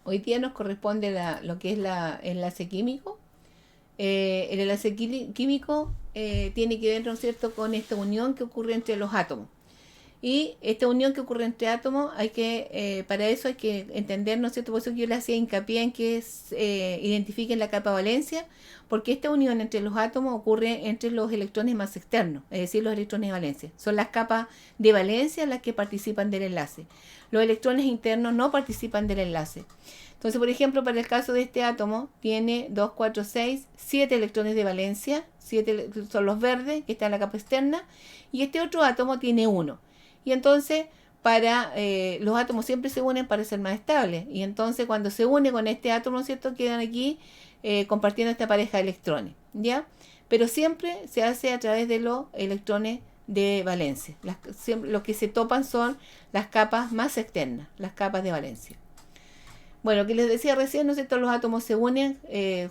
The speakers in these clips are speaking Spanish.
Hoy día nos corresponde lo que es el enlace químico. El enlace químico tiene que ver, ¿no es cierto?, con esta unión que ocurre entre los átomos. Y esta unión que ocurre entre átomos, para eso hay que entender, ¿no es cierto? Por eso que yo le hacía hincapié en que identifiquen la capa valencia, porque esta unión entre los átomos ocurre entre los electrones más externos, es decir, los electrones de valencia. Son las capas de valencia las que participan del enlace. Los electrones internos no participan del enlace. Entonces, por ejemplo, para el caso de este átomo, tiene 2, 4, 6, 7 electrones de valencia, 7 son los verdes que están en la capa externa, y este otro átomo tiene 1. Y entonces, los átomos siempre se unen para ser más estables. Y entonces, cuando se une con este átomo, ¿cierto?, quedan aquí compartiendo esta pareja de electrones, ¿ya? Pero siempre se hace a través de los electrones de valencia. Lo que se topan son las capas más externas, las capas de valencia. Bueno, que les decía recién, ¿no es cierto?, los átomos se unen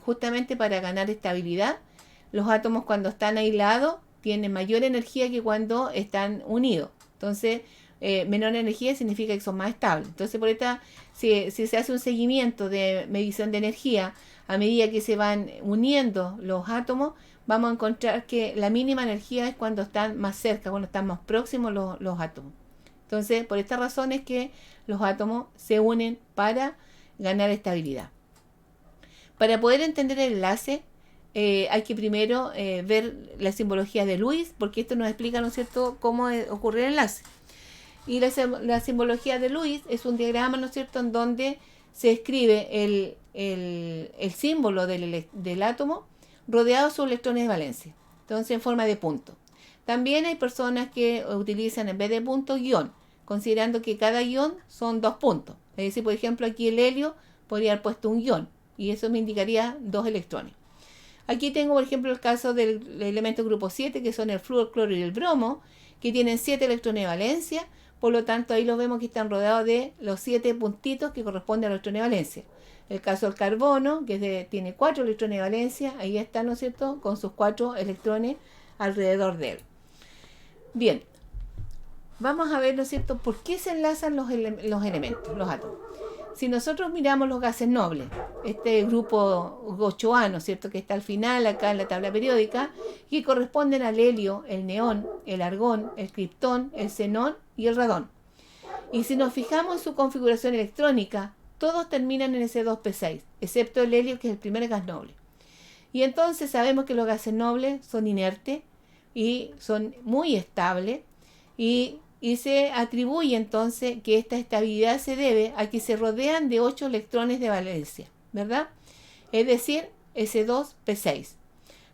justamente para ganar estabilidad. Los átomos, cuando están aislados, tienen mayor energía que cuando están unidos. Entonces, menor energía significa que son más estables. Entonces, si se hace un seguimiento de medición de energía a medida que se van uniendo los átomos, vamos a encontrar que la mínima energía es cuando están más cerca, cuando están más próximos los átomos. Entonces, por esta razón es que los átomos se unen para ganar estabilidad. Para poder entender el enlace, hay que primero ver la simbología de Lewis, porque esto nos explica, ¿no es cierto?, cómo ocurre el enlace. Y la simbología de Lewis es un diagrama, ¿no es cierto?, en donde se escribe el símbolo del átomo rodeado de sus electrones de valencia, entonces en forma de punto. También hay personas que utilizan en vez de puntos guión, considerando que cada guión son 2 puntos. Es decir, por ejemplo, aquí el helio podría haber puesto un guión y eso me indicaría 2 electrones. Aquí tengo, por ejemplo, el caso del elemento grupo 7, que son el flúor, cloro y el bromo, que tienen 7 electrones de valencia. Por lo tanto, ahí los vemos que están rodeados de los 7 puntitos que corresponden a los electrones de valencia. El caso del carbono, que tiene 4 electrones de valencia, ahí están, ¿no es cierto?, con sus 4 electrones alrededor de él. Bien, vamos a ver, ¿no es cierto?, por qué se enlazan los elementos, los átomos. Si nosotros miramos los gases nobles, este grupo 8A, ¿no es cierto?, que está al final acá en la tabla periódica, que corresponden al helio, el neón, el argón, el criptón, el xenón y el radón. Y si nos fijamos en su configuración electrónica, todos terminan en S2P6, excepto el helio, que es el primer gas noble. Y entonces sabemos que los gases nobles son inertes y son muy estables, y se atribuye entonces que esta estabilidad se debe a que se rodean de 8 electrones de valencia, ¿verdad? Es decir, S2P6.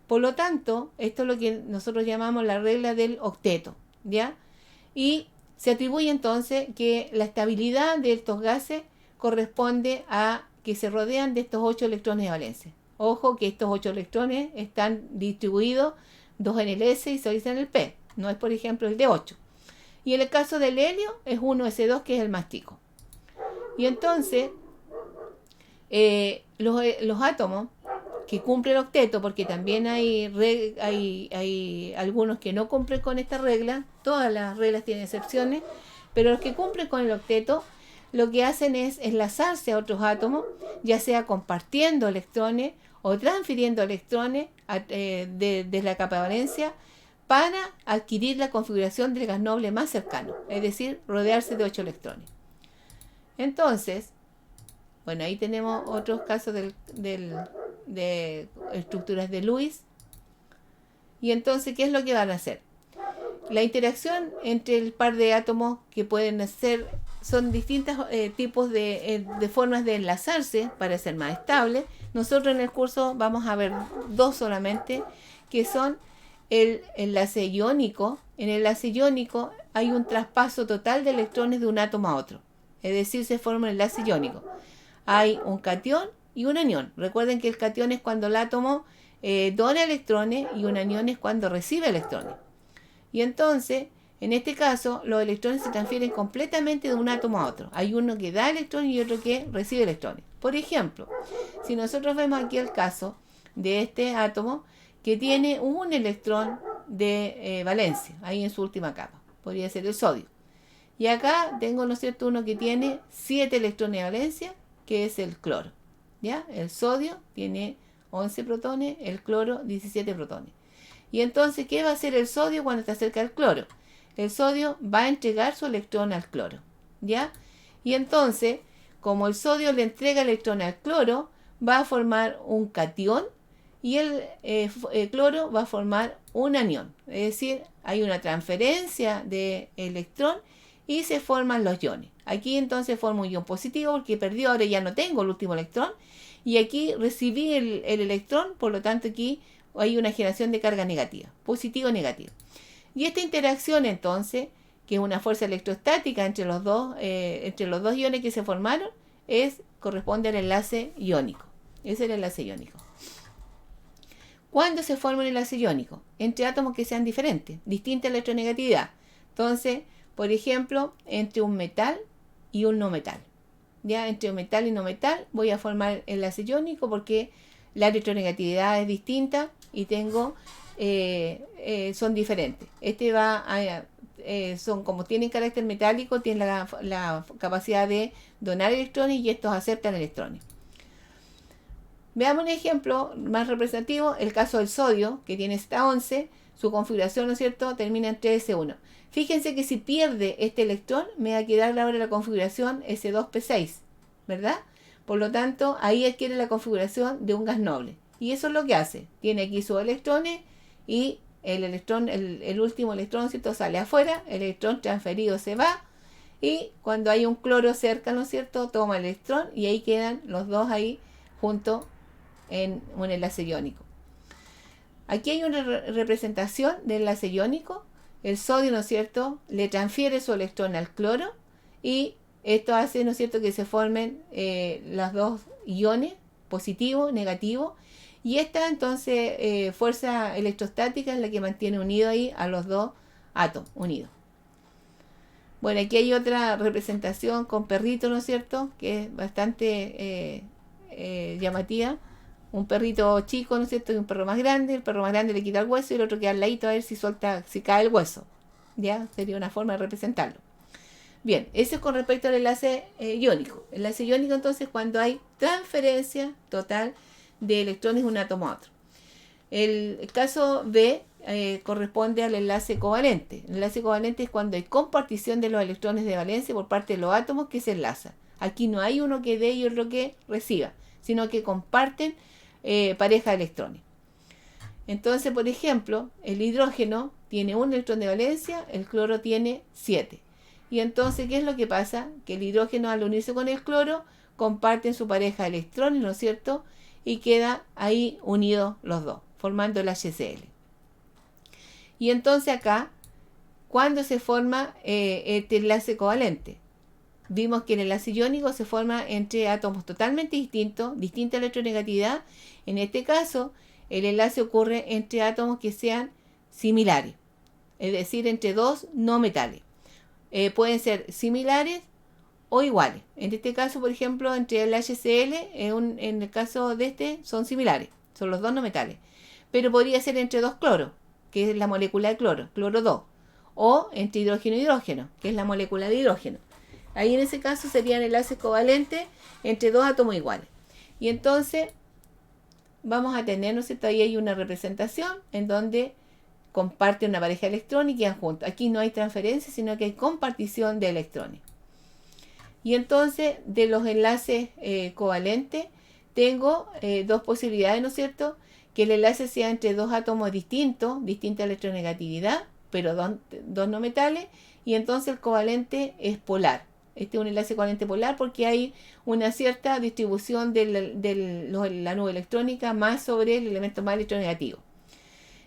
Por lo tanto, esto es lo que nosotros llamamos la regla del octeto, ¿ya? Y se atribuye entonces que la estabilidad de estos gases corresponde a que se rodean de estos 8 electrones de valencia. Ojo que estos 8 electrones están distribuidos 2 en el S y 6 en el P. No es, por ejemplo, el de 8. Y en el caso del helio es 1S2, que es el más chico. Y entonces, los átomos que cumplen el octeto, porque también hay algunos que no cumplen con esta regla, todas las reglas tienen excepciones, pero los que cumplen con el octeto, lo que hacen es enlazarse a otros átomos, ya sea compartiendo electrones o transfiriendo electrones desde la capa de valencia, para adquirir la configuración del gas noble más cercano, es decir, rodearse de 8 electrones. Entonces, bueno, ahí tenemos otros casos de estructuras de Lewis. Y entonces, ¿qué es lo que van a hacer? La interacción entre el par de átomos que pueden hacer son distintos tipos de formas de enlazarse para ser más estables. Nosotros en el curso vamos a ver 2 solamente, que son el enlace iónico. En el enlace iónico hay un traspaso total de electrones de un átomo a otro, es decir, se forma un enlace iónico. Hay un catión y un anión. Recuerden que el catión es cuando el átomo dona electrones y un anión es cuando recibe electrones. Y entonces, en este caso, los electrones se transfieren completamente de un átomo a otro. Hay uno que da electrones y otro que recibe electrones. Por ejemplo, si nosotros vemos aquí el caso de este átomo, que tiene un electrón de valencia, ahí en su última capa, podría ser el sodio. Y acá tengo, ¿no es cierto?, uno que tiene 7 electrones de valencia que es el cloro. ¿Ya? El sodio tiene 11 protones, el cloro 17 protones. Y entonces, ¿qué va a hacer el sodio cuando está cerca del cloro? El sodio va a entregar su electrón al cloro. ¿Ya? Y entonces, como el sodio le entrega el electrón al cloro, va a formar un catión y el cloro va a formar un anión. Es decir, hay una transferencia de electrón y se forman los iones. Aquí entonces formo un ion positivo porque perdió, ahora ya no tengo el último electrón. Y aquí recibí el electrón, por lo tanto aquí hay una generación de carga negativa, positivo o negativa. Y esta interacción entonces, que es una fuerza electrostática entre los dos iones que se formaron, corresponde al enlace iónico. Es el enlace iónico. ¿Cuándo se forma un enlace iónico? Entre átomos que sean diferentes, distinta electronegatividad. Entonces, por ejemplo, entre un metal y un no metal. Ya entre un metal y no metal voy a formar enlace iónico porque la electronegatividad es distinta y son diferentes. Son como tienen carácter metálico, tienen la capacidad de donar electrones y estos aceptan electrones. Veamos un ejemplo más representativo, el caso del sodio, que tiene esta 11, su configuración, ¿no es cierto?, termina en 3s1. Fíjense que si pierde este electrón, me va a quedar ahora la configuración S2P6, ¿verdad? Por lo tanto, ahí adquiere la configuración de un gas noble. Y eso es lo que hace. Tiene aquí sus electrones y el último electrón, ¿cierto?, sale afuera, el electrón transferido se va y cuando hay un cloro cerca, ¿no es cierto?, toma el electrón y ahí quedan los dos ahí juntos en un enlace iónico. Aquí hay una representación del enlace iónico. El sodio, ¿no es cierto?, le transfiere su electrón al cloro y esto hace, ¿no es cierto?, que se formen los dos iones, positivo, negativo, y esta entonces fuerza electrostática es la que mantiene unido ahí a los dos átomos unidos. Bueno, aquí hay otra representación con perrito, ¿no es cierto?, que es bastante llamativa. Un perrito chico, ¿no es cierto?, y un perro más grande. El perro más grande le quita el hueso y el otro queda al ladito a ver si cae el hueso. ¿Ya? Sería una forma de representarlo. Bien, eso es con respecto al enlace iónico. El enlace iónico entonces cuando hay transferencia total de electrones de un átomo a otro. El caso B corresponde al enlace covalente. El enlace covalente es cuando hay compartición de los electrones de valencia por parte de los átomos que se enlazan. Aquí no hay uno que dé y otro que reciba, sino que comparten pareja de electrones. Entonces, por ejemplo, el hidrógeno tiene un electrón de valencia, el cloro tiene 7. Y entonces, ¿qué es lo que pasa? Que el hidrógeno al unirse con el cloro comparten su pareja de electrones, ¿no es cierto?, y queda ahí unidos los dos, formando el HCl. Y entonces acá, ¿cuándo se forma este enlace covalente? Vimos que el enlace iónico se forma entre átomos totalmente distintos, distinta electronegatividad. En este caso, el enlace ocurre entre átomos que sean similares, es decir, entre dos no metales. Pueden ser similares o iguales. En este caso, por ejemplo, entre el HCl, en el caso de este, son similares, son los dos no metales. Pero podría ser entre dos cloros, que es la molécula de cloro, cloro 2, o entre hidrógeno y hidrógeno, que es la molécula de hidrógeno. Ahí en ese caso serían enlaces covalentes entre dos átomos iguales. Y entonces vamos a tener, ¿no es cierto?, ahí hay una representación en donde comparten una pareja de electrones y quedan juntos. Aquí no hay transferencia, sino que hay compartición de electrones. Y entonces de los enlaces covalentes tengo dos posibilidades, ¿no es cierto?, que el enlace sea entre dos átomos distintos, distinta electronegatividad, pero dos no metales, y entonces el covalente es polar. Este es un enlace covalente polar porque hay una cierta distribución de la nube electrónica más sobre el elemento más electronegativo.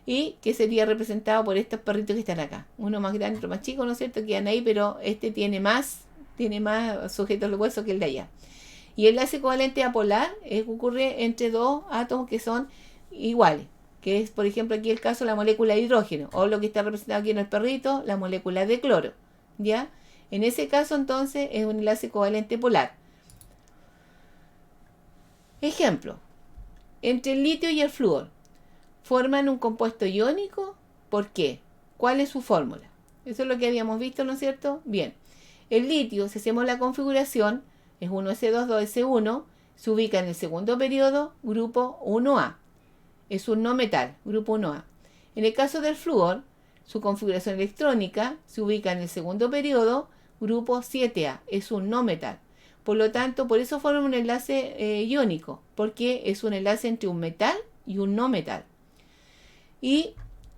Y que sería representado por estos perritos que están acá. Uno más grande, otro más chico, ¿no es cierto?, quedan ahí, pero este tiene más sujetos de hueso que el de allá. Y el enlace covalente apolar ocurre entre dos átomos que son iguales, que es, por ejemplo, aquí el caso de la molécula de hidrógeno, o lo que está representado aquí en el perrito, la molécula de cloro, ¿ya? En ese caso, entonces, es un enlace covalente polar. Ejemplo, entre el litio y el flúor, ¿forman un compuesto iónico? ¿Por qué? ¿Cuál es su fórmula? Eso es lo que habíamos visto, ¿no es cierto? Bien, el litio, si hacemos la configuración, es 1s2, 2s1, se ubica en el segundo periodo, grupo 1A. Es un no metal, grupo 1A. En el caso del flúor, su configuración electrónica se ubica en el segundo periodo, grupo 7A. Es un no metal. Por lo tanto, por eso forma un enlace iónico, porque es un enlace entre un metal y un no metal. ¿Y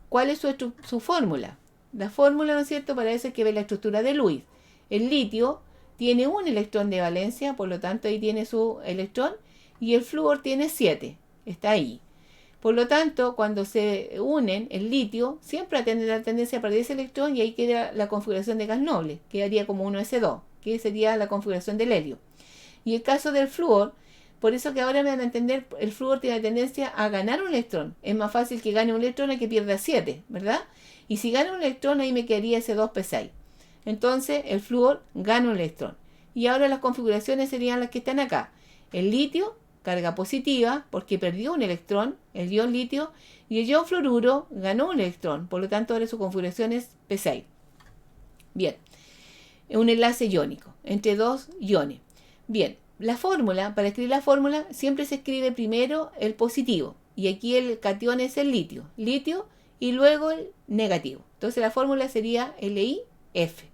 cuál es su fórmula? La fórmula, ¿no es cierto?, para eso hay que ver la estructura de Lewis. El litio tiene un electrón de valencia, por lo tanto ahí tiene su electrón, y el flúor tiene 7, está ahí. Por lo tanto, cuando se unen, el litio siempre tendrá la tendencia a perder ese electrón y ahí queda la configuración de gas noble, quedaría como 1s2, que sería la configuración del helio. Y el caso del flúor, por eso que ahora me van a entender, el flúor tiene la tendencia a ganar un electrón. Es más fácil que gane un electrón a que pierda 7, ¿verdad? Y si gana un electrón, ahí me quedaría ese 2p6. Entonces, el flúor gana un electrón. Y ahora las configuraciones serían las que están acá. El litio, carga positiva, porque perdió un electrón, el ion litio, y el ion fluoruro ganó un electrón. Por lo tanto, ahora su configuración es p6. Bien, es un enlace iónico entre dos iones. Bien, la fórmula, para escribir la fórmula, siempre se escribe primero el positivo. Y aquí el catión es el litio. Litio y luego el negativo. Entonces la fórmula sería LiF.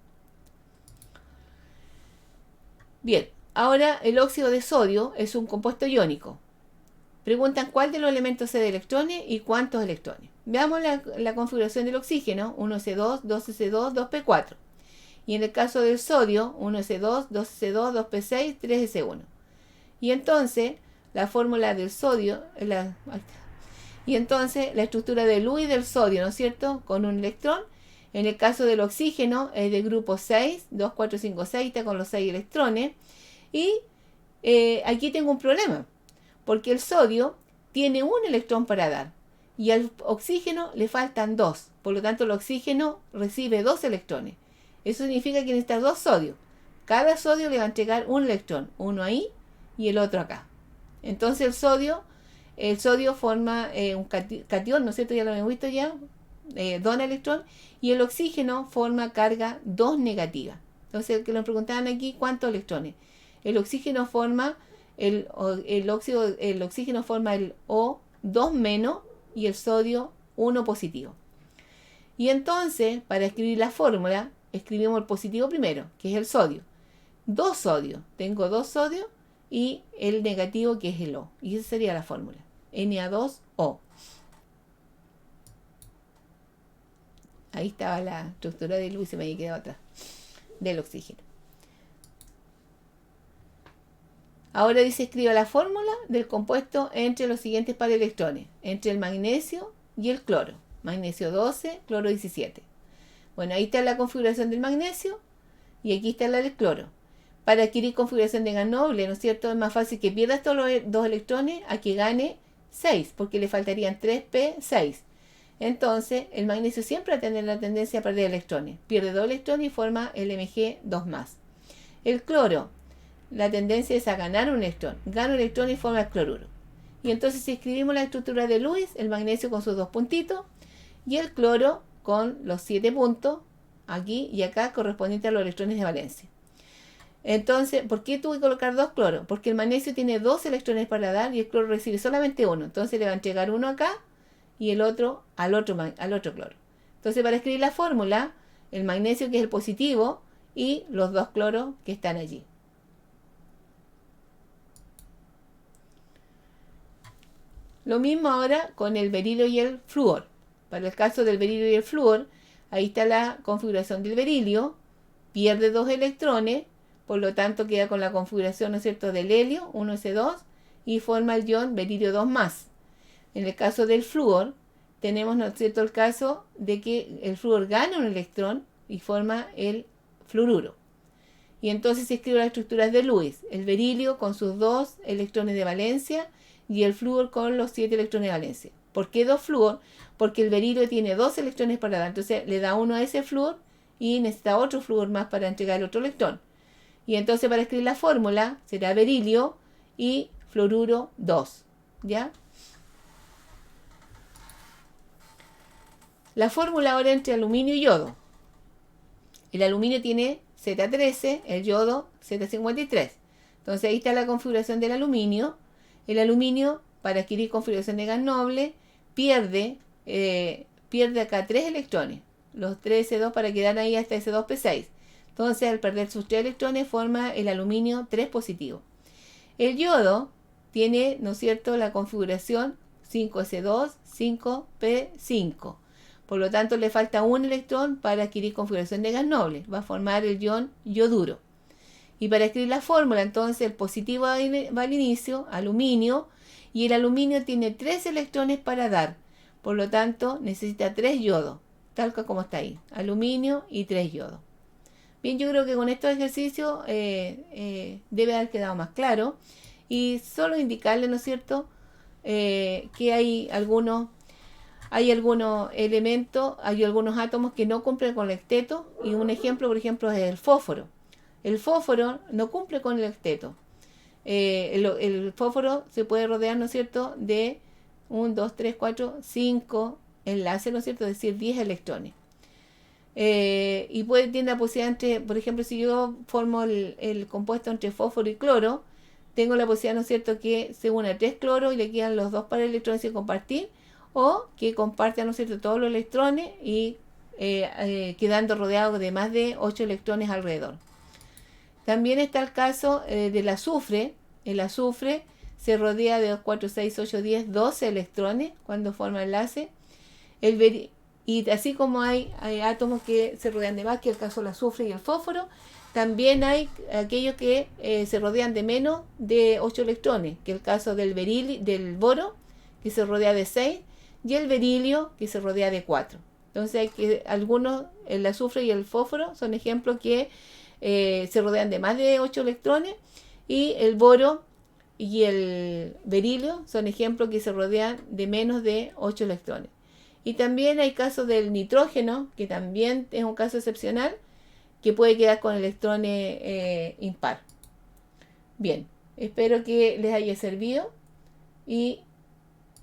Bien, ahora el óxido de sodio es un compuesto iónico. Preguntan cuál de los elementos cede electrones y cuántos electrones. Veamos la configuración del oxígeno, 1s2, 2s2, 2p4. Y en el caso del sodio, 1s2, 2s2, 2p6, 3s1. Y entonces, la fórmula del sodio, la estructura de Lewis del sodio, ¿no es cierto?, con un electrón. En el caso del oxígeno es de grupo 6, 2, 4, 5, 6, está con los 6 electrones. Y aquí tengo un problema, porque el sodio tiene un electrón para dar y al oxígeno le faltan 2. Por lo tanto, el oxígeno recibe 2 electrones. Eso significa que necesita 2 sodios. Cada sodio le va a entregar un electrón, uno ahí y el otro acá. Entonces el sodio forma un catión, ¿no es cierto? Ya lo hemos visto ya, dona electrón, y el oxígeno forma carga 2 negativa. Entonces, que nos preguntaban aquí, ¿cuántos electrones? El oxígeno forma el oxígeno forma el O2 menos y el sodio 1 positivo. Y entonces, para escribir la fórmula, escribimos el positivo primero, que es el sodio. 2 sodios, tengo 2 sodios y el negativo que es el O. Y esa sería la fórmula, Na2O. Ahí estaba la estructura de Lewis, se me había quedado atrás, del oxígeno. Ahora dice, escriba la fórmula del compuesto entre los siguientes pares de electrones, entre el magnesio y el cloro. Magnesio 12, cloro 17. Bueno, ahí está la configuración del magnesio y aquí está la del cloro. Para adquirir configuración de gas noble, ¿no es cierto?, es más fácil que pierda estos 2 electrones a que gane 6, porque le faltarían 3p6. Entonces, el magnesio siempre va a tener la tendencia a perder electrones. Pierde 2 electrones y forma el Mg2+. El cloro, la tendencia es a ganar un electrón. Gana un electrón y forma el cloruro. Y entonces si escribimos la estructura de Lewis, el magnesio con sus 2 puntitos y el cloro con los 7 puntos, aquí y acá, correspondientes a los electrones de valencia. Entonces, ¿por qué tuve que colocar 2 cloros? Porque el magnesio tiene 2 electrones para dar y el cloro recibe solamente 1. Entonces le va a entregar uno acá y el otro al otro cloro. Entonces, para escribir la fórmula, el magnesio, que es el positivo, y los 2 cloros que están allí. Lo mismo ahora con el berilio y el flúor. Para el caso del berilio y el flúor, ahí está la configuración del berilio, pierde 2 electrones, por lo tanto queda con la configuración, ¿no es cierto?, del helio, 1s2, y forma el ion berilio 2+. En el caso del flúor, tenemos, ¿no es cierto?, el caso de que el flúor gana un electrón y forma el fluoruro. Y entonces se escriben las estructuras de Lewis, el berilio con sus 2 electrones de valencia y el flúor con los 7 electrones de valencia. ¿Por qué 2 flúor? Porque el berilio tiene 2 electrones para dar, entonces le da uno a ese flúor y necesita otro flúor más para entregar el otro electrón. Y entonces para escribir la fórmula será berilio y fluoruro 2, ¿ya? La fórmula ahora entre aluminio y yodo. El aluminio tiene Z13, el yodo Z53. Entonces ahí está la configuración del aluminio. El aluminio, para adquirir configuración de gas noble, pierde acá 3 electrones, los 3 S2 para quedar ahí hasta S2P6. Entonces al perder sus 3 electrones forma el aluminio 3 positivo. El yodo tiene, ¿no es cierto?, la configuración 5S2, 5P5. Por lo tanto le falta un electrón para adquirir configuración de gas noble. Va a formar el ion yoduro. Y para escribir la fórmula, entonces el positivo va al inicio, aluminio, y el aluminio tiene 3 electrones para dar. Por lo tanto, necesita 3 yodos, tal como está ahí, aluminio y 3 yodos. Bien, yo creo que con estos ejercicios debe haber quedado más claro. Y solo indicarle, ¿no es cierto?, que hay algunos elementos, hay algunos átomos que no cumplen con el octeto. Y un ejemplo, por ejemplo, es el fósforo. El fósforo no cumple con el octeto. El fósforo se puede rodear, ¿no es cierto?, de 1, 2, 3, 4, 5 enlaces, ¿no es cierto?, es decir, 10 electrones. Y tiene la posibilidad entre, por ejemplo, si yo formo el compuesto entre fósforo y cloro, tengo la posibilidad, ¿no es cierto?, que se una 3 cloros y le quedan los 2 para electrones sin compartir, o que compartan, ¿no es cierto?, todos los electrones y quedando rodeado de más de 8 electrones alrededor. También está el caso del azufre. El azufre se rodea de 2, 4, 6, 8, 10, 12 electrones cuando forma enlace. Y así como hay átomos que se rodean de más, que es el caso del azufre y el fósforo, también hay aquellos que se rodean de menos de 8 electrones, que es el caso del boro, que se rodea de 6, y el berilio, que se rodea de 4. Entonces el azufre y el fósforo son ejemplos que se rodean de más de 8 electrones, y el boro y el berilio son ejemplos que se rodean de menos de 8 electrones. Y también hay casos del nitrógeno, que también es un caso excepcional, que puede quedar con electrones impar. Bien, espero que les haya servido y